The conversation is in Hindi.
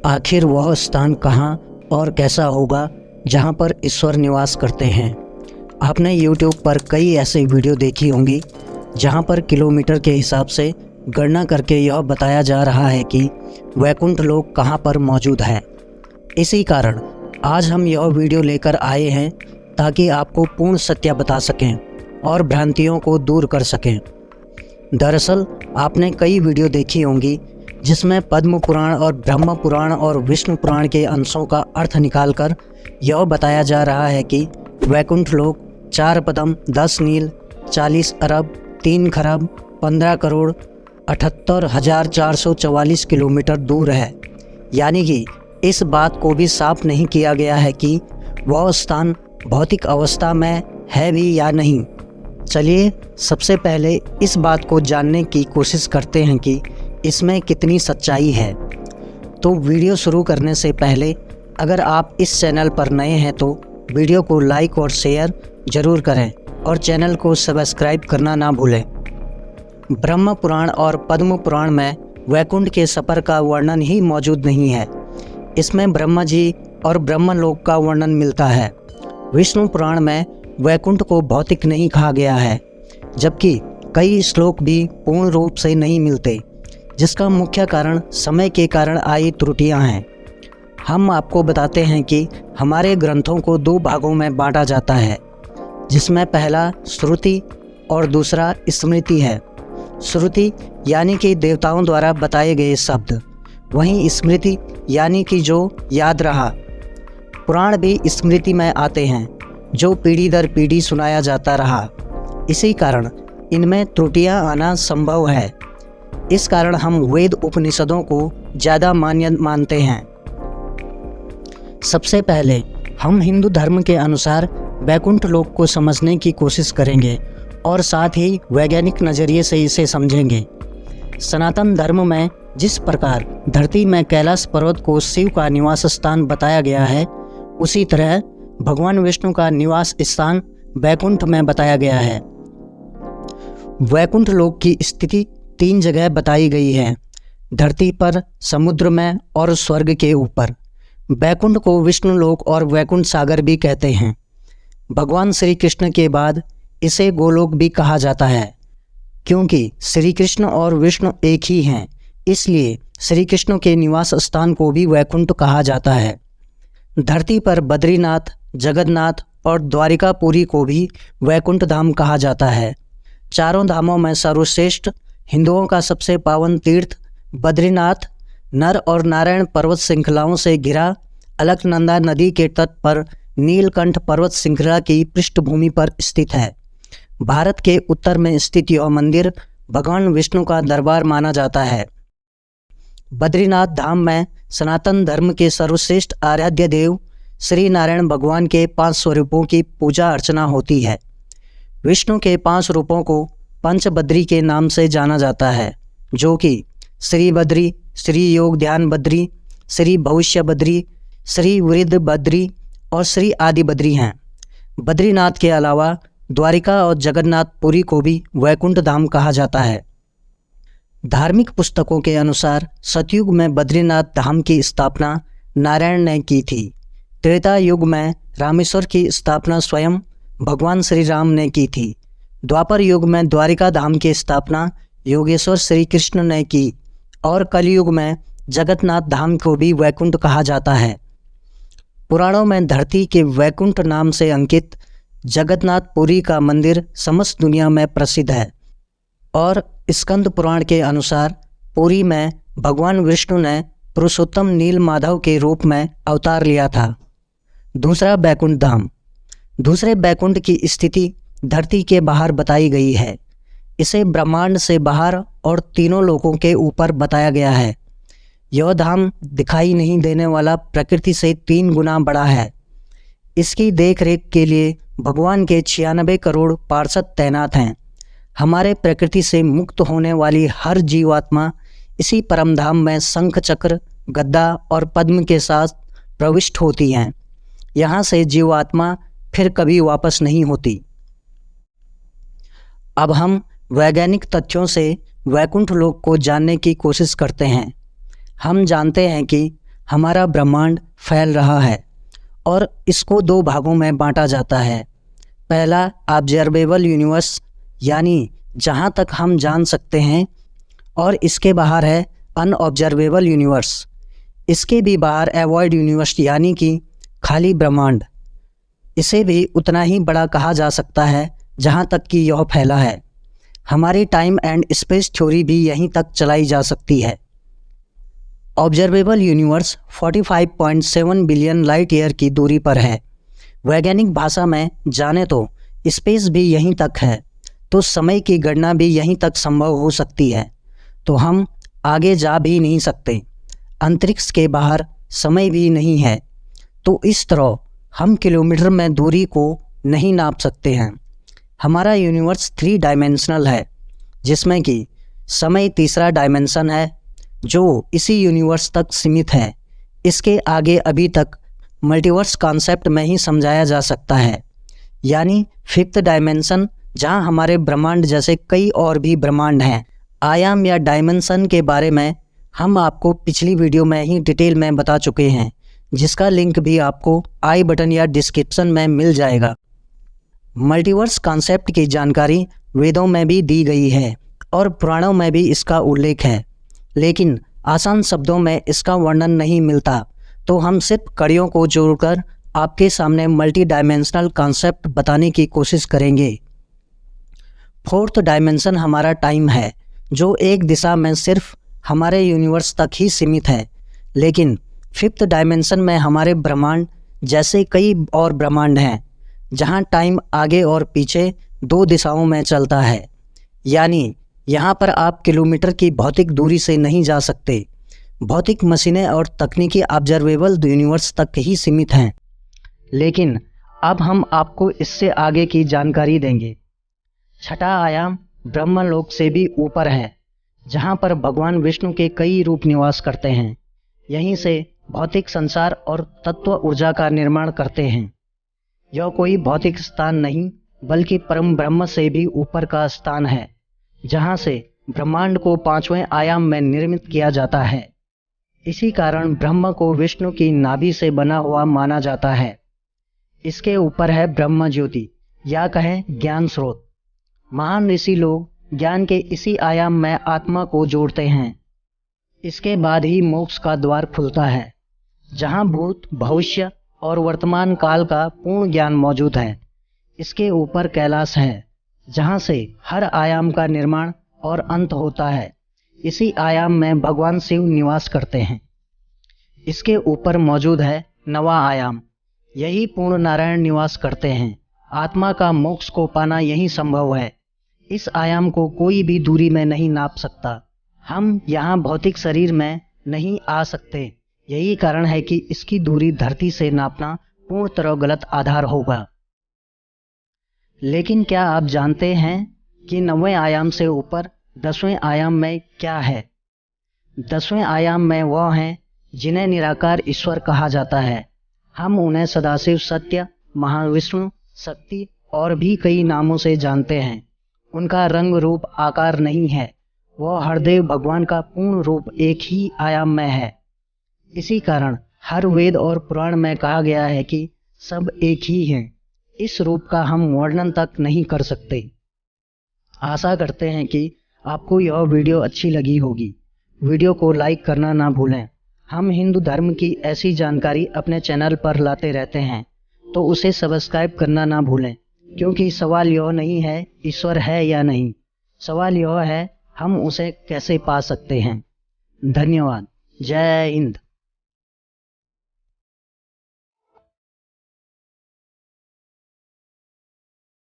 आखिर वह स्थान कहाँ और कैसा होगा जहाँ पर ईश्वर निवास करते हैं। आपने YouTube पर कई ऐसे वीडियो देखी होंगी जहाँ पर किलोमीटर के हिसाब से गणना करके यह बताया जा रहा है कि वैकुंठ लोक कहाँ पर मौजूद है। इसी कारण आज हम यह वीडियो लेकर आए हैं ताकि आपको पूर्ण सत्य बता सकें और भ्रांतियों को दूर कर सकें। दरअसल आपने कई वीडियो देखी होंगी जिसमें पद्म पुराण और ब्रह्म पुराण और विष्णु पुराण के अंशों का अर्थ निकालकर यह बताया जा रहा है कि वैकुंठ लोक 4 पदम 10 नील 40 अरब 3 खरब 15 करोड़ 78,444 किलोमीटर दूर है। यानी कि इस बात को भी साफ नहीं किया गया है कि वह स्थान भौतिक अवस्था में है भी या नहीं। चलिए सबसे पहले इस बात को जानने की कोशिश करते हैं कि इसमें कितनी सच्चाई है। तो वीडियो शुरू करने से पहले अगर आप इस चैनल पर नए हैं तो वीडियो को लाइक और शेयर ज़रूर करें और चैनल को सब्सक्राइब करना ना भूलें। ब्रह्म पुराण और पद्म पुराण में वैकुंठ के सफ़र का वर्णन ही मौजूद नहीं है। इसमें ब्रह्मा जी और ब्रह्मलोक का वर्णन मिलता है। विष्णु पुराण में वैकुंठ को भौतिक नहीं कहा गया है, जबकि कई श्लोक भी पूर्ण रूप से नहीं मिलते, जिसका मुख्य कारण समय के कारण आई त्रुटियां हैं। हम आपको बताते हैं कि हमारे ग्रंथों को 2 भागों में बांटा जाता है, जिसमें पहला श्रुति और दूसरा स्मृति है। श्रुति यानी कि देवताओं द्वारा बताए गए शब्द, वहीं स्मृति यानी कि जो याद रहा। पुराण भी स्मृति में आते हैं, जो पीढ़ी दर पीढ़ी सुनाया जाता रहा। इसी कारण इनमें त्रुटियां आना संभव है। इस कारण हम वेद उपनिषदों को ज़्यादा मान्य मानते हैं। सबसे पहले हम हिंदू धर्म के अनुसार वैकुंठ लोक को समझने की कोशिश करेंगे और साथ ही वैज्ञानिक नज़रिए से इसे समझेंगे। सनातन धर्म में जिस प्रकार धरती में कैलाश पर्वत को शिव का निवास स्थान बताया गया है, उसी तरह भगवान विष्णु का निवास स्थान वैकुंठ में बताया गया है। वैकुंठ लोक की स्थिति 3 जगह बताई गई है: धरती पर, समुद्र में और स्वर्ग के ऊपर। वैकुंठ को विष्णु लोक और वैकुंठ सागर भी कहते हैं। भगवान श्री कृष्ण के बाद इसे गोलोक भी कहा जाता है, क्योंकि श्री कृष्ण और विष्णु एक ही हैं, इसलिए श्री कृष्ण के निवास स्थान को भी वैकुंठ कहा जाता है। धरती पर बद्रीनाथ, जगन्नाथ और द्वारिकापुरी को भी वैकुंठ धाम कहा जाता है। चारों धामों में सर्वश्रेष्ठ हिंदुओं का सबसे पावन तीर्थ बद्रीनाथ नर और नारायण पर्वत श्रृंखलाओं से घिरा अलकनंदा नदी के तट पर नीलकंठ पर्वत श्रृंखला की पृष्ठभूमि पर स्थित है। भारत के उत्तर में स्थित यह मंदिर भगवान विष्णु का दरबार माना जाता है। बद्रीनाथ धाम में सनातन धर्म के सर्वश्रेष्ठ आराध्य देव श्री नारायण भगवान के 5 स्वरूपों की पूजा अर्चना होती है। विष्णु के 5 रूपों को पंचबद्री के नाम से जाना जाता है, जो कि श्री बद्री, श्री योग ध्यान बद्री, श्री भविष्य बद्री, श्री वृद्ध बद्री और श्री आदि बद्री हैं। बद्रीनाथ के अलावा द्वारिका और जगन्नाथपुरी को भी वैकुंठ धाम कहा जाता है। धार्मिक पुस्तकों के अनुसार सतयुग में बद्रीनाथ धाम की स्थापना नारायण ने की थी। त्रेता युग में रामेश्वर की स्थापना स्वयं भगवान श्री राम ने की थी। द्वापर युग में द्वारिका धाम की स्थापना योगेश्वर श्री कृष्ण ने की और कलयुग में जगन्नाथ धाम को भी वैकुंठ कहा जाता है। पुराणों में धरती के वैकुंठ नाम से अंकित जगन्नाथपुरी का मंदिर समस्त दुनिया में प्रसिद्ध है और स्कंद पुराण के अनुसार पुरी में भगवान विष्णु ने पुरुषोत्तम नील माधव के रूप में अवतार लिया था। दूसरा वैकुंठ धाम। दूसरे वैकुंठ की स्थिति धरती के बाहर बताई गई है। इसे ब्रह्मांड से बाहर और तीनों लोकों के ऊपर बताया गया है। यह धाम दिखाई नहीं देने वाला प्रकृति से 3 गुना बड़ा है। इसकी देखरेख के लिए भगवान के 96 करोड़ पार्षद तैनात हैं। हमारे प्रकृति से मुक्त होने वाली हर जीवात्मा इसी परमधाम में शंख चक्र, गद्दा और पद्म के साथ प्रविष्ट होती हैं। यहाँ से जीवात्मा फिर कभी वापस नहीं होती। अब हम वैज्ञानिक तथ्यों से वैकुंठ लोक को जानने की कोशिश करते हैं। हम जानते हैं कि हमारा ब्रह्मांड फैल रहा है और इसको दो भागों में बांटा जाता है। पहला ऑब्जर्वेबल यूनिवर्स यानी जहाँ तक हम जान सकते हैं, और इसके बाहर है अनऑब्जर्वेबल यूनिवर्स, इसके भी बाहर अवॉइड यूनिवर्स यानी कि खाली ब्रह्मांड। इसे भी उतना ही बड़ा कहा जा सकता है जहाँ तक कि यह फैला है। हमारी टाइम एंड स्पेस थ्योरी भी यहीं तक चलाई जा सकती है। Observable universe 45.7 billion light year की दूरी पर है। वैज्ञानिक भाषा में जाने तो स्पेस भी यहीं तक है, तो समय की गणना भी यहीं तक संभव हो सकती है, तो हम आगे जा भी नहीं सकते। अंतरिक्ष के बाहर समय भी नहीं है, तो इस तरह हम किलोमीटर में दूरी को नहीं नाप सकते हैं। हमारा यूनिवर्स 3 डायमेंशनल है, जिसमें कि समय तीसरा डायमेंशन है जो इसी यूनिवर्स तक सीमित है। इसके आगे अभी तक मल्टीवर्स कॉन्सेप्ट में ही समझाया जा सकता है, यानी 5th डायमेंशन, जहां हमारे ब्रह्मांड जैसे कई और भी ब्रह्मांड हैं। आयाम या डायमेंशन के बारे में हम आपको पिछली वीडियो में ही डिटेल में बता चुके हैं, जिसका लिंक भी आपको आई बटन या डिस्क्रिप्शन में मिल जाएगा। मल्टीवर्स कॉन्सेप्ट की जानकारी वेदों में भी दी गई है और पुराणों में भी इसका उल्लेख है, लेकिन आसान शब्दों में इसका वर्णन नहीं मिलता, तो हम सिर्फ कड़ियों को जोड़कर आपके सामने मल्टी डायमेंशनल कॉन्सेप्ट बताने की कोशिश करेंगे। 4th डायमेंशन हमारा टाइम है, जो एक दिशा में सिर्फ हमारे यूनिवर्स तक ही सीमित है, लेकिन 5th डायमेंशन में हमारे ब्रह्मांड जैसे कई और ब्रह्मांड हैं, जहां टाइम आगे और पीछे 2 दिशाओं में चलता है। यानी यहाँ पर आप किलोमीटर की भौतिक दूरी से नहीं जा सकते। भौतिक मशीनें और तकनीकी ऑब्जर्वेबल यूनिवर्स तक ही सीमित हैं, लेकिन अब हम आपको इससे आगे की जानकारी देंगे। 6ठा आयाम ब्रह्मलोक से भी ऊपर है, जहाँ पर भगवान विष्णु के कई रूप निवास करते हैं। यहीं से भौतिक संसार और तत्व ऊर्जा का निर्माण करते हैं। यह कोई भौतिक स्थान नहीं, बल्कि परम ब्रह्म से भी ऊपर का स्थान है, जहाँ से ब्रह्मांड को 5वें आयाम में निर्मित किया जाता है। इसी कारण ब्रह्म को विष्णु की नाभि से बना हुआ माना जाता है। इसके ऊपर है ब्रह्म ज्योति या कहें ज्ञान स्रोत। महान ऋषि लोग ज्ञान के इसी आयाम में आत्मा को जोड़ते हैं। इसके बाद ही मोक्ष का द्वार खुलता है, जहाँ भूत, भविष्य और वर्तमान काल का पूर्ण ज्ञान मौजूद है। इसके ऊपर कैलाश है, जहाँ से हर आयाम का निर्माण और अंत होता है। इसी आयाम में भगवान शिव निवास करते हैं। इसके ऊपर मौजूद है 9वां आयाम, यही पूर्ण नारायण निवास करते हैं। आत्मा का मोक्ष को पाना यही संभव है। इस आयाम को कोई भी दूरी में नहीं नाप सकता। हम यहाँ भौतिक शरीर में नहीं आ सकते, यही कारण है कि इसकी दूरी धरती से नापना पूर्ण तरह गलत आधार होगा। लेकिन क्या आप जानते हैं कि 9वें आयाम से ऊपर 10वें आयाम में क्या है? 10वें आयाम में वह हैं जिन्हें निराकार ईश्वर कहा जाता है। हम उन्हें सदाशिव, सत्य, महाविष्णु, शक्ति और भी कई नामों से जानते हैं। उनका रंग, रूप, आकार नहीं है। वह हरदेव भगवान का पूर्ण रूप एक ही आयाम में है। इसी कारण हर वेद और पुराण में कहा गया है कि सब एक ही हैं। इस रूप का हम वर्णन तक नहीं कर सकते। आशा करते हैं कि आपको यह वीडियो अच्छी लगी होगी। वीडियो को लाइक करना ना भूलें। हम हिंदू धर्म की ऐसी जानकारी अपने चैनल पर लाते रहते हैं, तो उसे सब्सक्राइब करना ना भूलें, क्योंकि सवाल यह नहीं है ईश्वर है या नहीं, सवाल यह है हम उसे कैसे पा सकते हैं। धन्यवाद। जय हिंद।